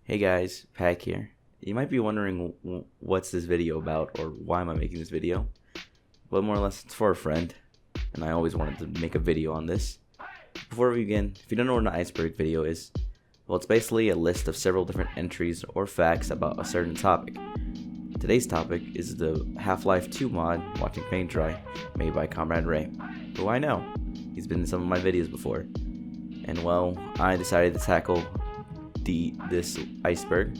Hey guys, Pack here. You might be wondering what's this video about or why am I making this video? But more or less it's for a friend, and I always wanted to make a video on this. Before we begin, if you don't know what an iceberg video is, well, it's basically a list of several different entries or facts about a certain topic. Today's topic is the Half-Life 2 mod, Watching Paint Dry, made by Comrade Ray, who I know. He's been in some of my videos before. And well, I decided to tackle this iceberg.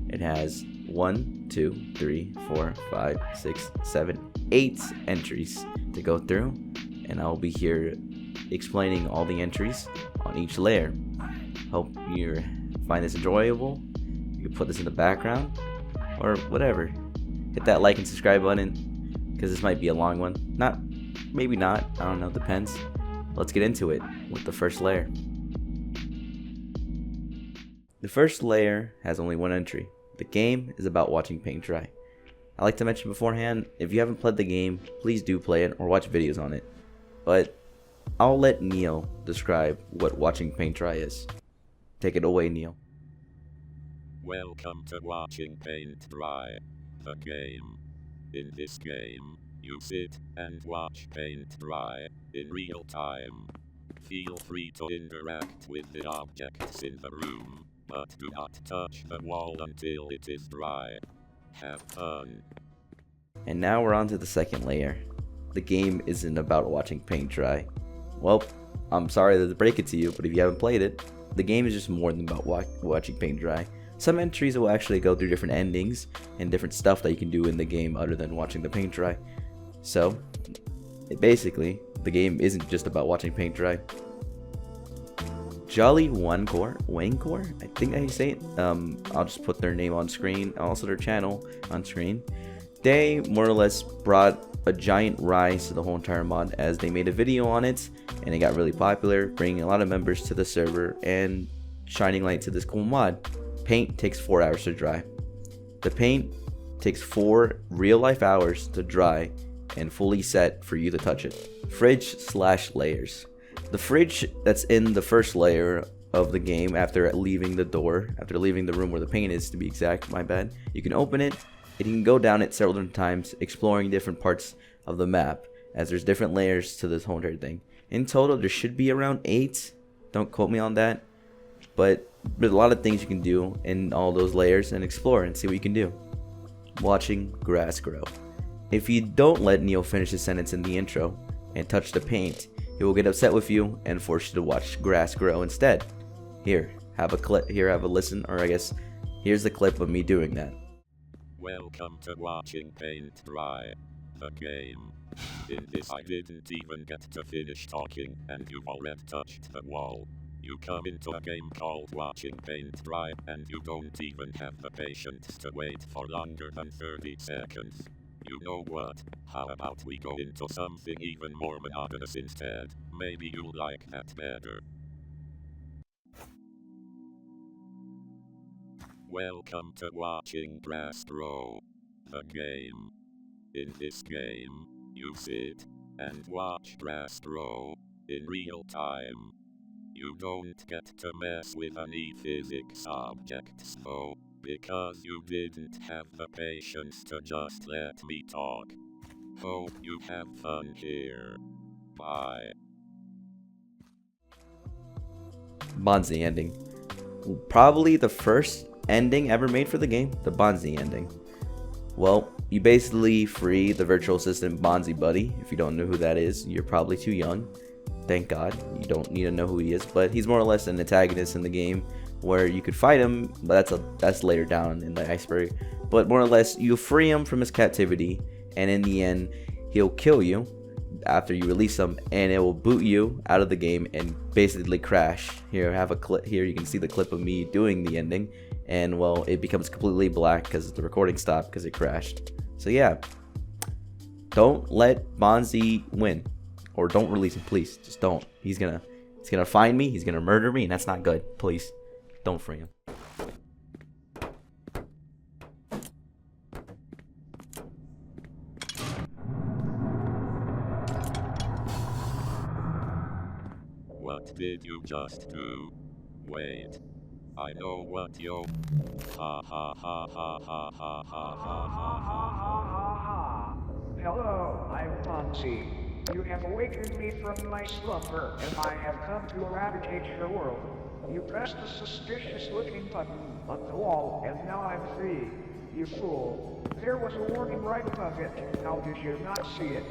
It has 1, 2, 3, 4, 5, 6, 7, 8 entries to go through, and I'll be here explaining all the entries on each layer. Hope you find this enjoyable. You can put this in the background or whatever. Hit that like and subscribe button because this might be a long one. Maybe not. I don't know. Depends. Let's get into it with the first layer. The first layer has only one entry. The game is about watching paint dry. I like to mention beforehand, if you haven't played the game, please do play it or watch videos on it. But I'll let Neil describe what watching paint dry is. Take it away, Neil. Welcome to Watching Paint Dry, the game. In this game, you sit and watch paint dry in real time. Feel free to interact with the objects in the room, but do not touch the wall until it is dry. Have fun. And now we're on to the second layer. The game isn't about watching paint dry. Well, I'm sorry to break it to you, but if you haven't played it, the game is just more than about watching paint dry. Some entries will actually go through different endings and different stuff that you can do in the game other than watching the paint dry. So, basically, the game isn't just about watching paint dry. Jolly Wangcore, I think how you say it. I'll just put their name on screen, also their channel on screen. They more or less brought a giant rise to the whole entire mod as they made a video on it, and it got really popular, bringing a lot of members to the server and shining light to this cool mod. Paint takes 4 hours to dry. The paint takes 4 real-life hours to dry and fully set for you to touch it. Fridge/layers. The fridge that's in the first layer of the game after leaving the room where the paint is, to be exact, my bad. You can open it, and you can go down it several different times, exploring different parts of the map, as there's different layers to this whole entire thing. In total, there should be around 8. Don't quote me on that. But there's a lot of things you can do in all those layers and explore and see what you can do. Watching grass grow. If you don't let Neil finish his sentence in the intro and touch the paint, he will get upset with you and force you to watch grass grow instead. Here, have a listen, or I guess, here's the clip of me doing that. Welcome to Watching Paint Dry, the game. In this I didn't even get to finish talking, and you've already touched the wall. You come into a game called Watching Paint Dry, and you don't even have the patience to wait for longer than 30 seconds. You know what? How about we go into something even more monotonous instead? Maybe you'll like that better. Welcome to Watching Grass Grow, the game. In this game, you sit and watch grass grow in real time. You don't get to mess with any physics objects though, because you didn't have the patience to just let me talk. Hope you have fun here. Bye. Bonzi ending. Probably the first ending ever made for the game, the Bonzi ending. Well, you basically free the virtual assistant Bonzi Buddy. If you don't know who that is, you're probably too young. Thank God, you don't need to know who he is, but he's more or less an antagonist in the game where you could fight him, but that's later down in the iceberg. But more or less, you free him from his captivity, and in the end, he'll kill you after you release him, and it will boot you out of the game and basically crash. Here, I have a clip. Here you can see the clip of me doing the ending, and well, it becomes completely black because the recording stopped because it crashed. So yeah, don't let Bonzi win. Or don't release him, please. Just don't. He's gonna find me. He's gonna murder me, and that's not good. Please, don't free him. What did you just do? Wait. I know what yo. Ha ha ha ha ha ha ha ha ha ha. Hello, I'm Fonzie. You have awakened me from my slumber, and I have come to eradicate your world. You pressed the suspicious-looking button on the wall, and now I'm free. You fool. There was a warning right above it. How did you not see it?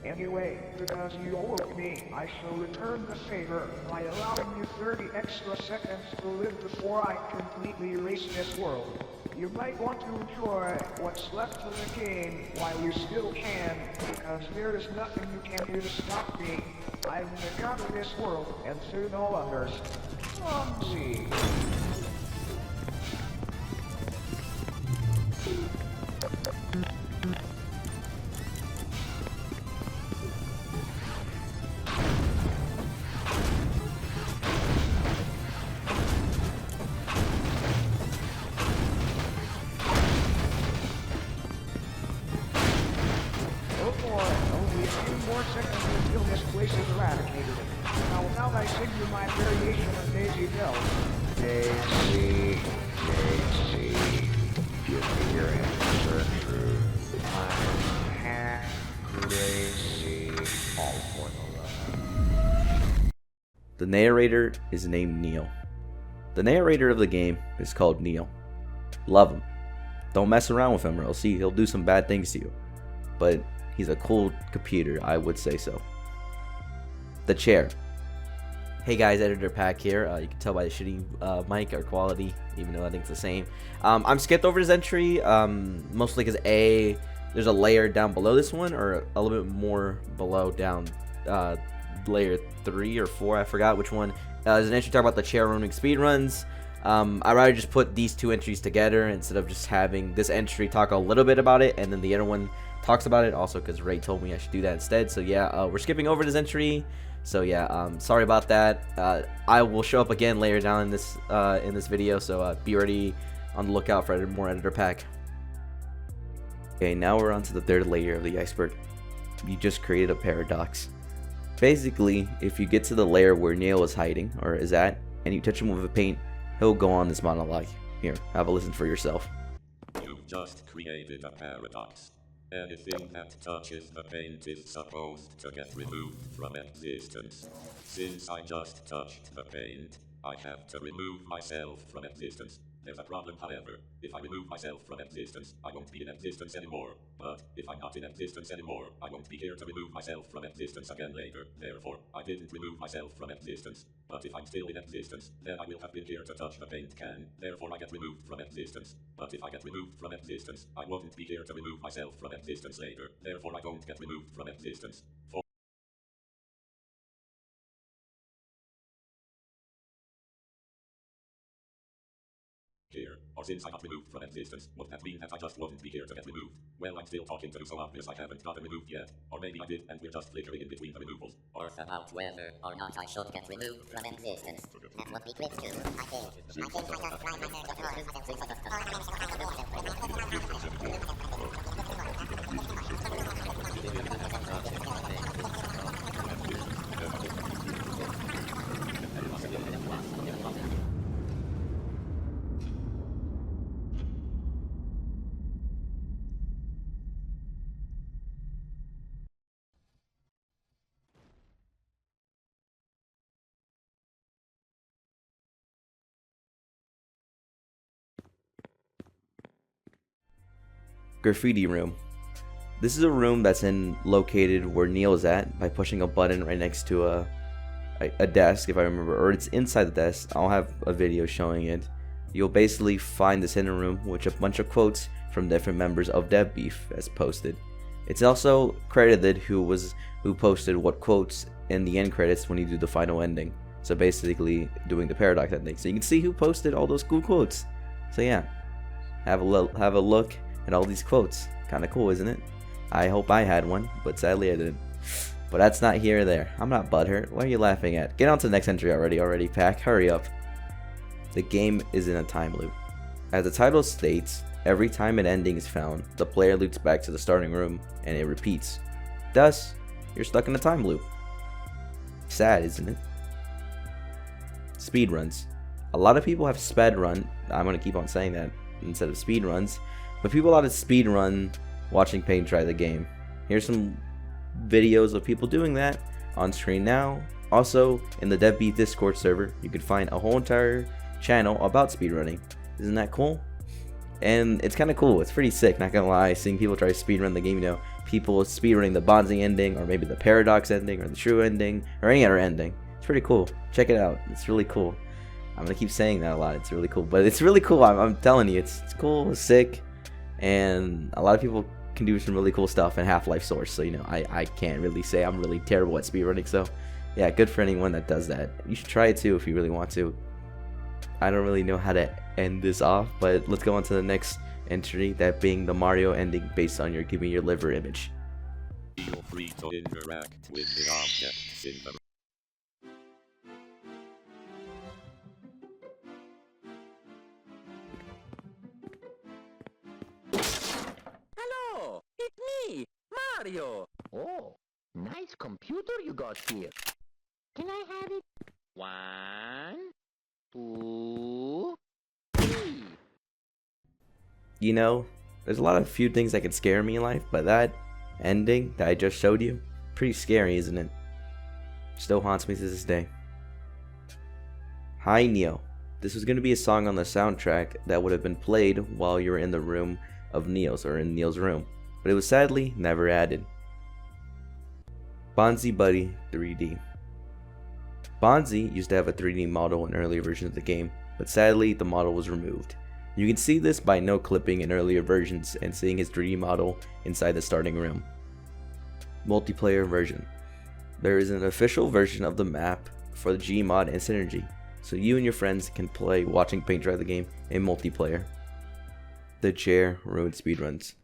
Anyway, because you awoke me, I shall return the favor by allowing you 30 extra seconds to live before I completely erase this world. You might want to enjoy what's left of the game while you still can, because there is nothing you can do to stop me. I'm the god of this world, and soon all others. Clumsy. Only a few more seconds until this place is eradicated. Now I sing you my variation of Daisy Bell. Daisy, Daisy, give me your answer true. I'm Daisy, all for the love. The narrator is named Neil. The narrator of the game is called Neil. Love him. Don't mess around with him or else he'll do some bad things to you. But he's a cool computer, I would say so. The chair. Hey guys, Editor Pack here. You can tell by the shitty mic or quality, even though I think it's the same. I'm skipped over this entry, mostly because there's a layer down below this one, or a little bit more below down layer 3 or 4, I forgot which one. There's an entry talking about the chair running speedruns. I'd rather just put these two entries together instead of just having this entry talk a little bit about it and then the other one talks about it, also because Ray told me I should do that instead. So yeah, we're skipping over this entry. So yeah, sorry about that. I will show up again later down in this video, so be ready on the lookout for more Editor Pack. Okay, now we're on to the third layer of the iceberg. You just created a paradox. Basically, if you get to the layer where Neil is hiding, or is at, and you touch him with a paint, he'll go on this monologue. Here, have a listen for yourself. You've just created a paradox. Anything that touches the paint is supposed to get removed from existence. Since I just touched the paint, I have to remove myself from existence. There's a problem, however. If I remove myself from existence, I won't be in existence anymore. But if I'm not in existence anymore, I won't be here to remove myself from existence again later. Therefore, I didn't remove myself from existence. But if I'm still in existence, then I will have been here to touch the paint can. Therefore, I get removed from existence. But if I get removed from existence, I won't be here to remove myself from existence later. Therefore, I won't get removed from existence. Here, or since I got removed from existence, would that mean that I just won't be here to get removed? Well, I'm still talking to you, so obvious I haven't gotten removed yet. Or maybe I did, and we're just flickering in between the removals. Or about whether or not I should get removed from existence. That would be great too, I think. I just find Graffiti room. This is a room that's located where Neil is at by pushing a button right next to a desk, if I remember, or it's inside the desk. I'll have a video showing it. You'll basically find this hidden room with a bunch of quotes from different members of Dev Beef as posted. It's also credited who posted what quotes in the end credits when you do the final ending. So basically doing the paradox ending. So you can see who posted all those cool quotes. So yeah, have a look at all these quotes. Kind of cool, isn't it? I hope I had one, but sadly I didn't. But that's not here or there. I'm not butthurt. What are you laughing at? Get on to the next entry already, Pack. Hurry up. The game is in a time loop. As the title states, every time an ending is found, the player loops back to the starting room, and it repeats. Thus, you're stuck in a time loop. Sad, isn't it? Speedruns. A lot of people have sped run. I'm gonna keep on saying that instead of speed runs, but people a lot of speed run watching Paint Dry the game. Here's some videos of people doing that on screen now. Also, in the DevBeat Discord server, you can find a whole entire channel about speedrunning. Isn't that cool? And it's kind of cool. It's pretty sick, not gonna lie. Seeing people try to speedrun the game, you know, people speedrunning the Bonzi ending, or maybe the Paradox ending, or the True ending, or any other ending. It's pretty cool. Check it out. It's really cool. I'm gonna keep saying that a lot. It's really cool, but it's really cool. I'm telling you, it's cool, it's sick, and a lot of people can do some really cool stuff in Half-Life Source. So you know, I can't really say I'm really terrible at speedrunning. So yeah, good for anyone that does that. You should try it too if you really want to. I don't really know how to end this off, but let's go on to the next entry, that being the Mario ending based on your Give Me Your Liver image. Feel free to interact with the objects in the Hello, it's me, Mario. Oh, nice computer you got here. Can I have it? 1, 2, 3. You know, there's a lot of few things that can scare me in life, but that ending that I just showed you, pretty scary, isn't it? Still haunts me to this day. Hi Neo. This was going to be a song on the soundtrack that would have been played while you were in the room of Neo's, or in Neo's room, but it was sadly never added. Bonzi Buddy 3D. Bonzi used to have a 3D model in earlier versions of the game, but sadly the model was removed. You can see this by no clipping in earlier versions and seeing his 3D model inside the starting room. Multiplayer version. There is an official version of the map for the Gmod and Synergy, so you and your friends can play watching Paint Dry the game in multiplayer. The chair ruined speedruns.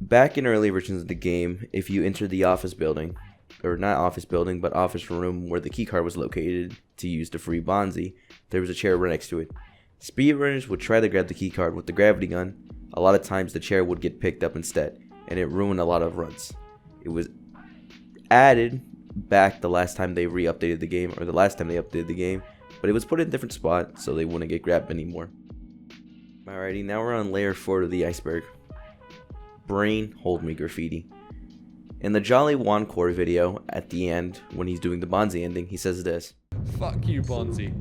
Back in early versions of the game, if you entered the office building, or not office building, but office room where the keycard was located to use the free Bonzi, there was a chair right next to it. Speedrunners would try to grab the keycard with the gravity gun. A lot of times the chair would get picked up instead, and it ruined a lot of runs. It was added back the last time they re-updated the game, or the last time they updated the game, but it was put in a different spot so they wouldn't get grabbed anymore. Alrighty, now we're on layer 4 of the iceberg. Brain Hold Me graffiti. In the Jolly Wancore video, at the end, when he's doing the Bonzi ending, he says this. Fuck you, Bonzi.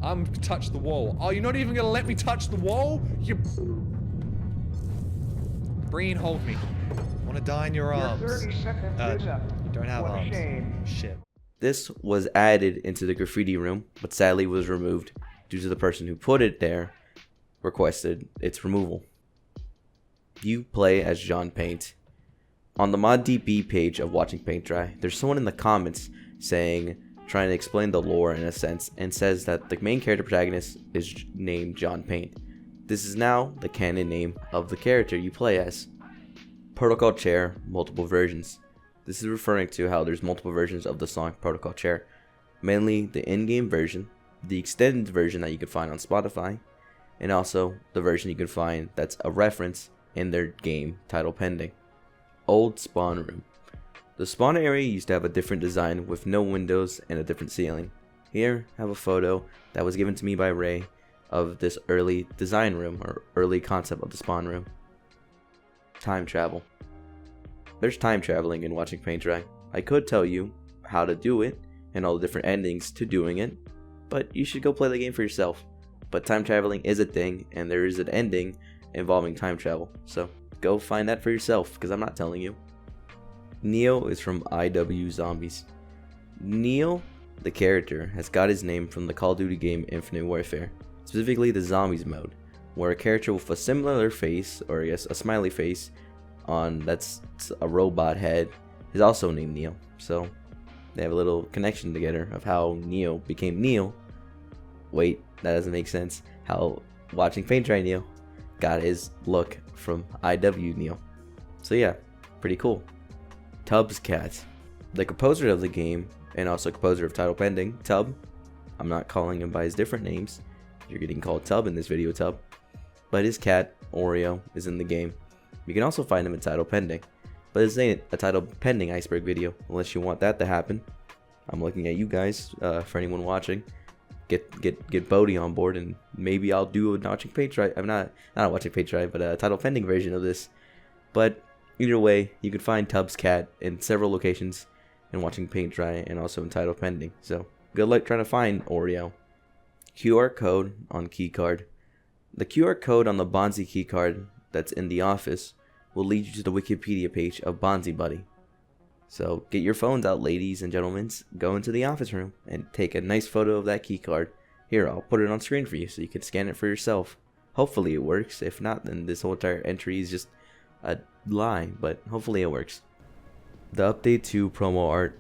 I'm touch the wall. Oh, you're not even gonna let me touch the wall? You... Breen, hold me. Wanna die in your arms. Your 30 seconds is up. You don't have What a arms. shame. Shit. This was added into the graffiti room, but sadly was removed due to the person who put it there requested its removal. You play as John Paint. On the ModDB page of Watching Paint Dry, there's someone in the comments trying to explain the lore in a sense, and says that the main character protagonist is named John Paint. This is now the canon name of the character you play as. Protocol Chair, multiple versions. This is referring to how there's multiple versions of the song Protocol Chair. Mainly the in-game version, the extended version that you can find on Spotify, and also the version you can find that's a reference in their game title pending. Old Spawn Room. The spawn area used to have a different design with no windows and a different ceiling. Here I have a photo that was given to me by Ray of this early design room, or early concept of the spawn room. Time travel. There's time traveling in Watching Paint Dry. I could tell you how to do it and all the different endings to doing it, but you should go play the game for yourself. But time traveling is a thing, and there is an ending involving time travel, so go find that for yourself, because I'm not telling you. Neo is from IW Zombies. Neo, the character, has got his name from the Call of Duty game Infinite Warfare, specifically the Zombies mode, where a character with a similar face, or I guess a smiley face, that's a robot head, is also named Neo. So they have a little connection together of how Neo became Neo. Wait, that doesn't make sense. How Watching Paint Dry Neo got his look from IW Neo. So yeah, pretty cool. Tubbs Cat. The composer of the game, and also composer of title pending, Tub. I'm not calling him by his different names. You're getting called Tub in this video, Tub. But his cat, Oreo, is in the game. You can also find him in title pending. But this ain't a title pending Iceberg video, unless you want that to happen. I'm looking at you guys, for anyone watching. get Bodhi on board, and maybe I'll do a watching page try. I'm not a watching page try, but a title pending version of this. But either way, you can find Tubbs Cat in several locations in watching paint dry and also in title pending. So good luck trying to find Oreo. QR code on keycard. The QR code on the Bonzi keycard that's in the office will lead you to the Wikipedia page of Bonzi Buddy. So get your phones out, ladies and gentlemen. Go into the office room and take a nice photo of that keycard. Here, I'll put it on screen for you so you can scan it for yourself. Hopefully it works. If not, then this whole entire entry is just a lie, but hopefully it works. The update to promo art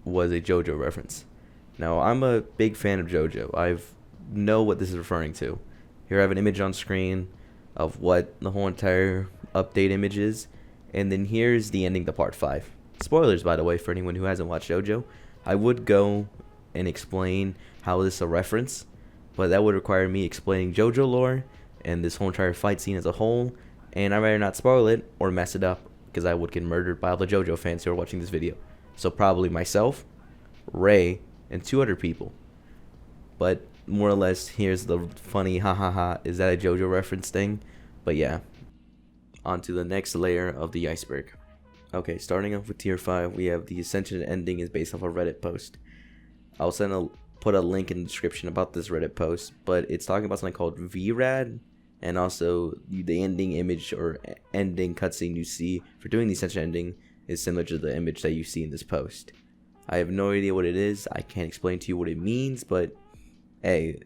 was a JoJo reference. Now, I'm a big fan of JoJo. I know what this is referring to. Here I have an image on screen of what the whole entire update image is, and then here's the ending to part 5. Spoilers, by the way, for anyone who hasn't watched JoJo. I would go and explain how this is a reference, but that would require me explaining JoJo lore and this whole entire fight scene as a whole, and I'd rather not spoil it or mess it up, because I would get murdered by all the JoJo fans who are watching this video. So probably myself, Ray, and 2 other people. But more or less, here's the funny ha ha ha, is that a JoJo reference thing? But yeah, on to the next layer of the iceberg. Okay, starting off with tier 5, we have the Ascension ending is based off a Reddit post. I'll put a link in the description about this Reddit post, but it's talking about something called VRAD, and also the ending image or ending cutscene you see for doing the Ascension ending is similar to the image that you see in this post. I have no idea what it is. I can't explain to you what it means, but hey,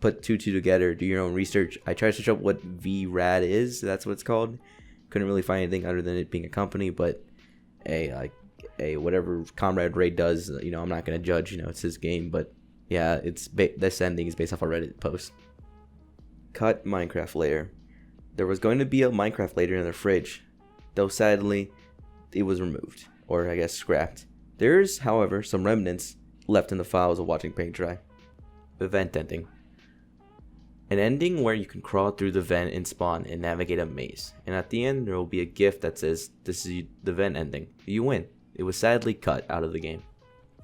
put 2 together, do your own research. I tried to search up what VRAD is, that's what it's called. Couldn't really find anything other than it being a company, but hey, whatever Comrade Ray does, I'm not gonna judge. It's his game, but yeah, this ending is based off a Reddit post. Cut Minecraft layer. There was going to be a Minecraft layer in the fridge, though sadly, it was removed, or I guess scrapped. There's, however, some remnants left in the files of watching paint dry. Event ending. An ending where you can crawl through the vent and spawn and navigate a maze. And at the end, there will be a gift that says, "This is the vent ending. You win." It was sadly cut out of the game.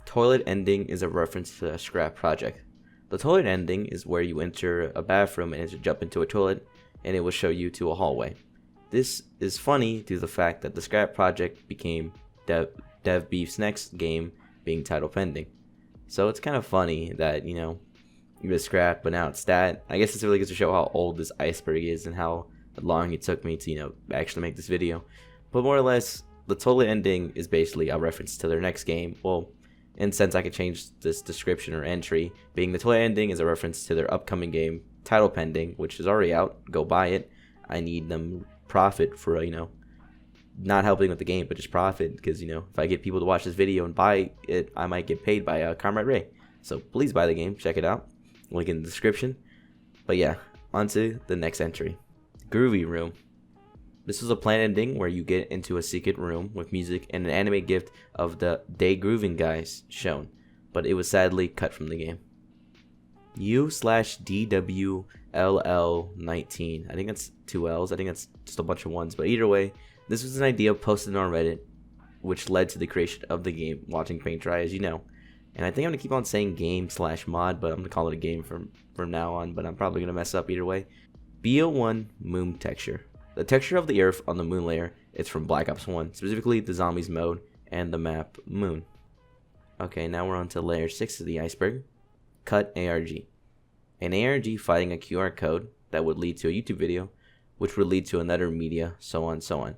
Toilet ending is a reference to a scrap project. The toilet ending is where you enter a bathroom and jump into a toilet, and it will show you to a hallway. This is funny due to the fact that the scrap project became Dev Beef's next game being title pending. So it's kind of funny that, it was scrapped, but now it's that. I guess it's really good to show how old this iceberg is and how long it took me to, actually make this video. But more or less, the toilet ending is basically a reference to their next game. Well, in a sense, I could change this description or entry, being the toilet ending is a reference to their upcoming game, title pending, which is already out. Go buy it. I need them profit for, not helping with the game, but just profit, because, if I get people to watch this video and buy it, I might get paid by Comrade Ray. So please buy the game, check it out. Link in the description. But yeah, on to the next entry. Groovy Room. This was a planned ending where you get into a secret room with music and an anime gift of the Day Grooving guys shown, but it was sadly cut from the game. U/DWLL19. I think that's 2 L's. I think that's just a bunch of ones, but either way, this was an idea posted on Reddit, which led to the creation of the game Watching Paint Dry, as you know. And I think I'm going to keep on saying game/mod, but I'm going to call it a game from now on, but I'm probably going to mess up either way. BO1 Moon Texture. The texture of the earth on the moon layer is from Black Ops 1, specifically the zombies mode and the map Moon. Okay, now we're on to layer 6 of the iceberg. Cut ARG. An ARG fighting a QR code that would lead to a YouTube video, which would lead to another media, so on, so on.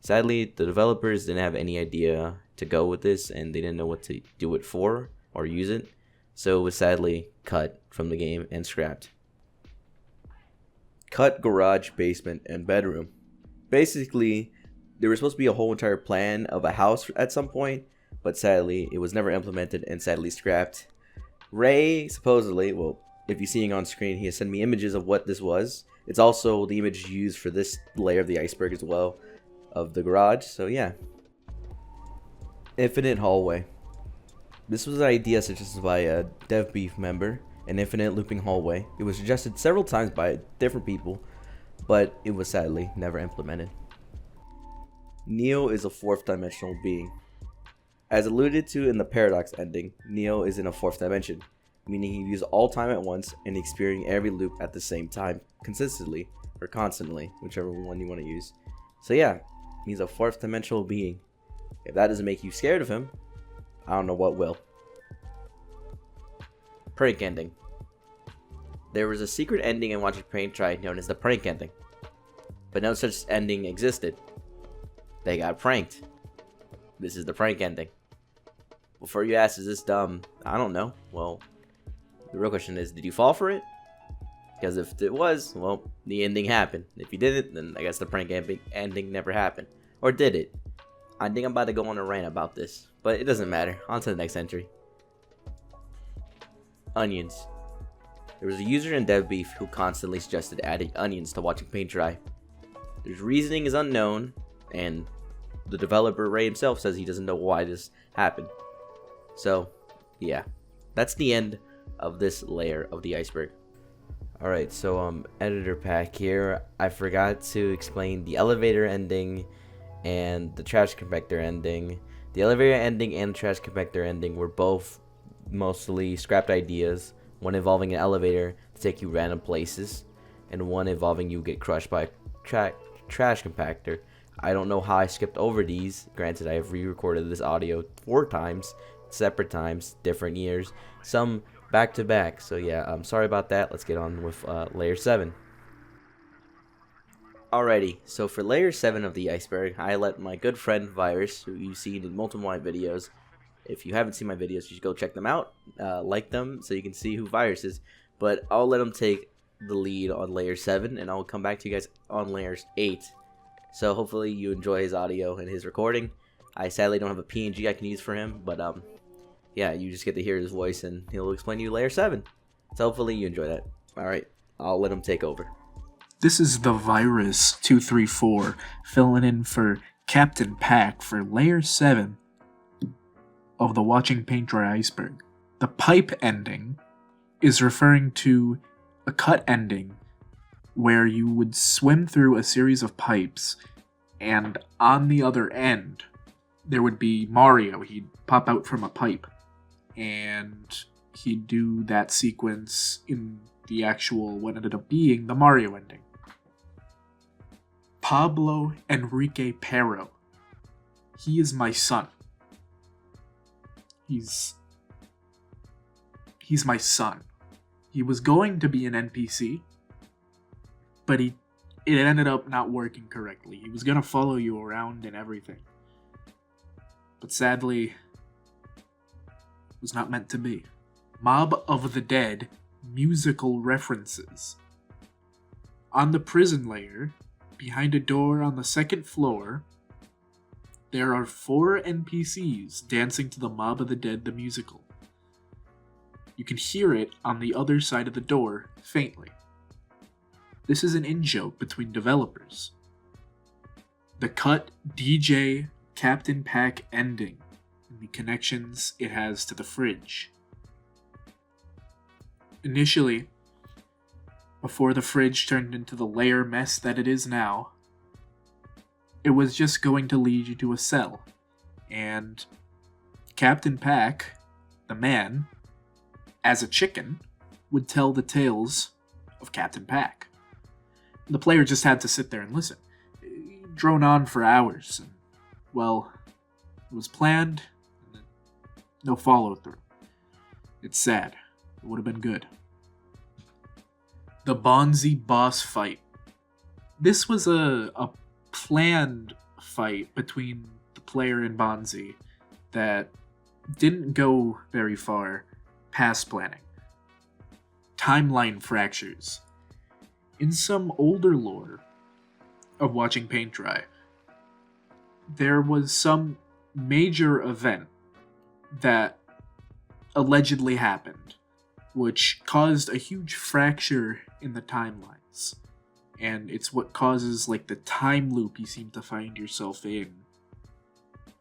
Sadly, the developers didn't have any idea to go with this, and they didn't know what to do it for or use it, so it was sadly cut from the game and scrapped. Cut garage, basement, and bedroom. Basically, there was supposed to be a whole entire plan of a house at some point, but sadly, it was never implemented and sadly scrapped. Ray, supposedly, well, if you're seeing on screen, he has sent me images of what this was. It's also the image used for this layer of the iceberg as well, of the garage, so yeah. Infinite hallway. This was an idea suggested by a Dev Beef member, an infinite looping hallway. It was suggested several times by different people, but it was sadly never implemented. Neo is a 4th dimensional being. As alluded to in the Paradox ending, Neo is in a 4th dimension. meaning he views all time at once and experiencing every loop at the same time, consistently, or constantly, whichever one you want to use. So yeah, he's a fourth dimensional being. If that doesn't make you scared of him, I don't know what will. Prank ending. There was a secret ending in Watching Paint Dry known as the prank ending, but no such ending existed. They got pranked. This is the prank ending. Before you ask, is this dumb? I don't know. Well, the real question is, did you fall for it? Because if it was, well, the ending happened. If you didn't, then I guess the prank ending never happened. Or did it? I think I'm about to go on a rant about this, but it doesn't matter. On to the next entry. Onions. There was a user in DevBeef who constantly suggested adding onions to Watching Paint Dry. His reasoning is unknown, and the developer Ray himself says he doesn't know why this happened. So, yeah, that's the end of this layer of the iceberg. Alright, so editor pack here. I forgot to explain the elevator ending and the trash compactor ending. The elevator ending and the trash compactor ending were both mostly scrapped ideas. One involving an elevator to take you random places, and one involving you get crushed by a trash compactor. I don't know how I skipped over these. Granted, I have re-recorded this audio 4 times, separate times, different years, some back to back. So yeah, I'm sorry about that. Let's get on with layer 7. Alrighty, so for layer 7 of the iceberg, I let my good friend Virus, who you've seen in multiple of my videos. If you haven't seen my videos, you should go check them out, like them, so you can see who Virus is. But I'll let him take the lead on layer 7, and I'll come back to you guys on layers 8. So hopefully you enjoy his audio and his recording. I sadly don't have a PNG I can use for him, but yeah, you just get to hear his voice, and he'll explain to you layer 7. So hopefully you enjoy that. Alright, I'll let him take over. This is the Virus 234 filling in for Captain Pack for layer 7 of the Watching Paint Dry iceberg. The pipe ending is referring to a cut ending where you would swim through a series of pipes, and on the other end there would be Mario. He'd pop out from a pipe and he'd do that sequence in the actual what ended up being the Mario ending. Pablo Enrique Perro. He is my son. He's my son. He was going to be an NPC, but it ended up not working correctly. He was gonna follow you around and everything, but sadly, it was not meant to be. Mob of the Dead musical references. On the prison layer, behind a door on the 2nd floor, there are 4 NPCs dancing to the Mob of the Dead the musical. You can hear it on the other side of the door, faintly. This is an in-joke between developers. The cut DJ Captain Pack ending and the connections it has to the fridge. Initially, before the fridge turned into the layer mess that it is now, it was just going to lead you to a cell, and Captain Pack, the man, as a chicken, would tell the tales of Captain Pack. The player just had to sit there and listen. It droned on for hours, and, well, it was planned, and no follow-through. It's sad. It would have been good. The Bonzi boss fight. This was a planned fight between the player and Bonzi that didn't go very far past planning. Timeline fractures. In some older lore of Watching Paint Dry, there was some major event that allegedly happened, which caused a huge fracture in the timelines. And it's what causes, like, the time loop you seem to find yourself in.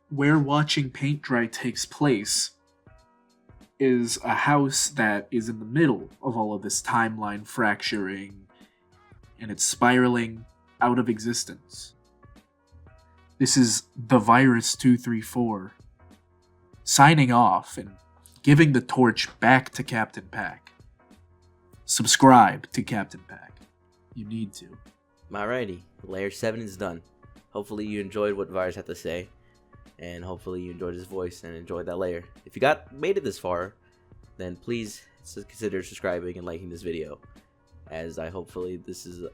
Where Watching Paint Dry takes place is a house that is in the middle of all of this timeline fracturing, and it's spiraling out of existence. This is the Virus 234 signing off and giving the torch back to Captain Pack. Subscribe to Captain Pack. You need to. Alrighty, layer 7 is done. Hopefully you enjoyed what Virus had to say, and hopefully you enjoyed his voice and enjoyed that layer. If you made it this far, then please consider subscribing and liking this video, as hopefully this is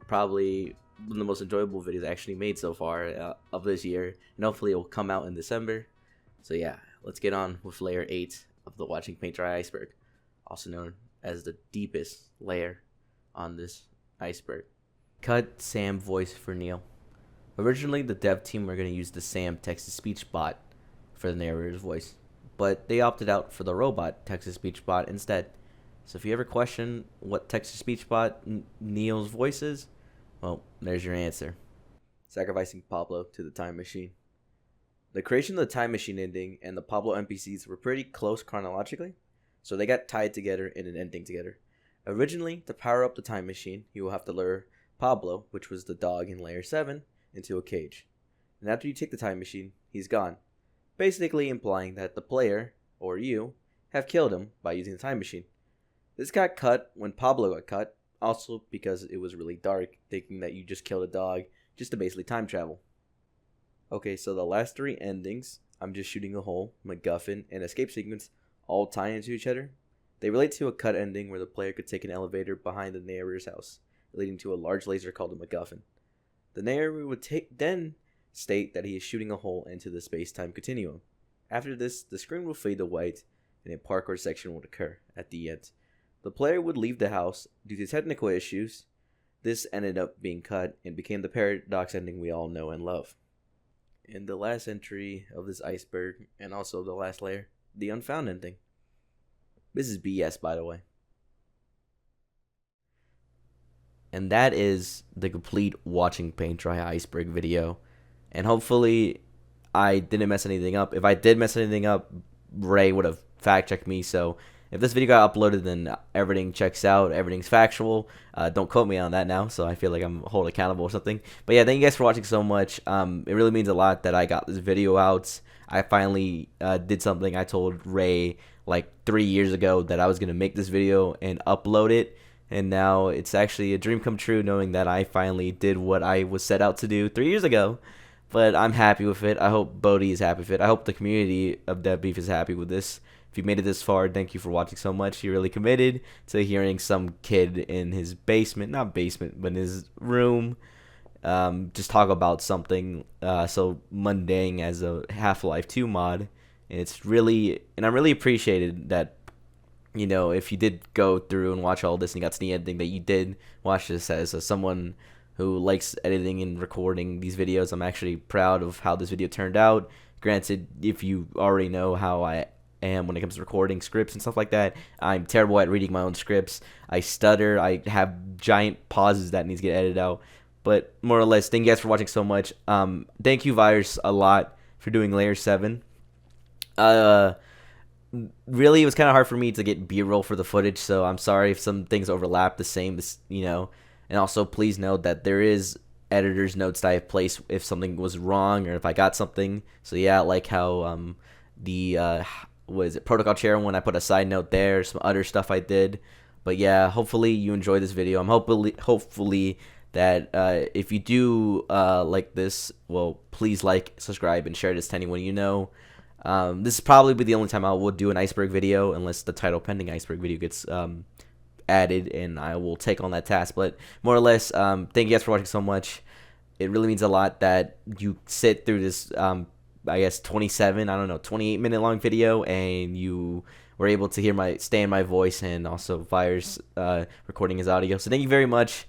probably one of the most enjoyable videos I actually made so far of this year, and hopefully it will come out in December. So yeah, let's get on with layer 8 of the Watching Paint Dry Iceberg, also known as the deepest layer on this iceberg. Cut Sam voice for Neil. Originally, the dev team were going to use the Sam text-to-speech bot for the narrator's voice, but they opted out for the robot text-to-speech bot instead. So if you ever question what text-to-speech bot Neil's voice is, well, there's your answer. Sacrificing Pablo to the time machine. The creation of the time machine ending and the Pablo NPCs were pretty close chronologically, so they got tied together in an ending together. Originally, to power up the time machine, you will have to lure Pablo, which was the dog in layer 7, into a cage. And after you take the time machine, he's gone, basically implying that the player, or you, have killed him by using the time machine. This got cut when Pablo got cut, also because it was really dark, thinking that you just killed a dog just to basically time travel. Okay, so the last 3 endings, I'm just shooting a hole, MacGuffin, and escape sequence, all tie into each other. They relate to a cut ending where the player could take an elevator behind the narrator's house, leading to a large laser called a MacGuffin. The narrator would then state that he is shooting a hole into the space-time continuum. After this, the screen will fade to white, and a parkour section would occur at the end. The player would leave the house due to technical issues. This ended up being cut and became the paradox ending we all know and love. And the last entry of this iceberg, and also the last layer, the unfound ending. This is BS, by the way. And that is the complete Watching Paint Dry Iceberg video. And hopefully I didn't mess anything up. If I did mess anything up, Ray would have fact-checked me. So if this video got uploaded, then everything checks out. Everything's factual. Don't quote me on that now, so I feel like I'm held accountable or something. But yeah, thank you guys for watching so much. It really means a lot that I got this video out. I finally did something I told Ray like 3 years ago, that I was going to make this video and upload it. And now it's actually a dream come true, knowing that I finally did what I was set out to do 3 years ago. But I'm happy with it. I hope Bodhi is happy with it. I hope the community of Dev Beef is happy with this. If you made it this far, thank you for watching so much. You're really committed to hearing some kid in his basement, not basement, but in his room, just talk about something so mundane as a Half-Life 2 mod. And I'm really appreciated that, you know, if you did go through and watch all this and you got to the ending, that you did watch this as someone who likes editing and recording these videos. I'm actually proud of how this video turned out. Granted, if you already know how I am when it comes to recording scripts and stuff like that, I'm terrible at reading my own scripts. I stutter. I have giant pauses that need to get edited out. But more or less, thank you guys for watching so much. Thank you, Virus, a lot for doing Layer 7. Really, it was kind of hard for me to get B-roll for the footage, so I'm sorry if some things overlap the same, you know. And also, please note that there is editor's notes that I have placed if something was wrong or if I got something. So yeah, like how Protocol Chair when I put a side note there, some other stuff I did. But yeah, hopefully you enjoyed this video. I'm hopefully that if you do like this, well, please like, subscribe, and share this to anyone you know. This is probably the only time I will do an iceberg video, unless the title pending iceberg video gets added, and I will take on that task. But more or less, thank you guys for watching so much. It really means a lot that you sit through this I guess 28-minute long video, and you were able to hear my voice, and also Fire's recording his audio. So thank you very much.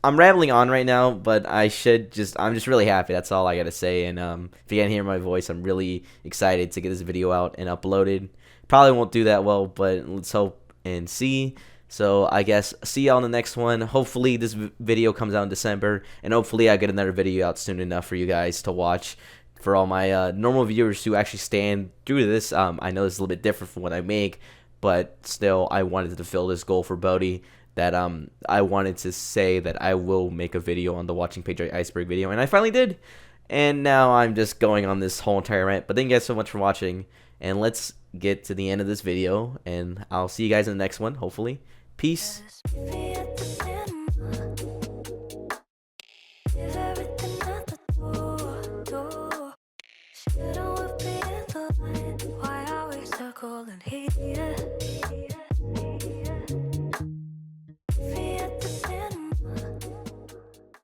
I'm rambling on right now, but I'm just really happy. That's all I gotta say. And if you can't hear my voice, I'm really excited to get this video out and uploaded. Probably won't do that well, but let's hope and see. So I guess see y'all in the next one. Hopefully this video comes out in December, and hopefully I get another video out soon enough for you guys to watch. For all my normal viewers who actually stand through to this, I know it's a little bit different from what I make, but still I wanted to fulfill this goal for Bodhi, that I wanted to say that I will make a video on the Watching Paint Dry Iceberg video, and I finally did. And now I'm just going on this whole entire rant. But thank you guys so much for watching, and let's get to the end of this video, and I'll see you guys in the next one, hopefully. Peace. Just be at the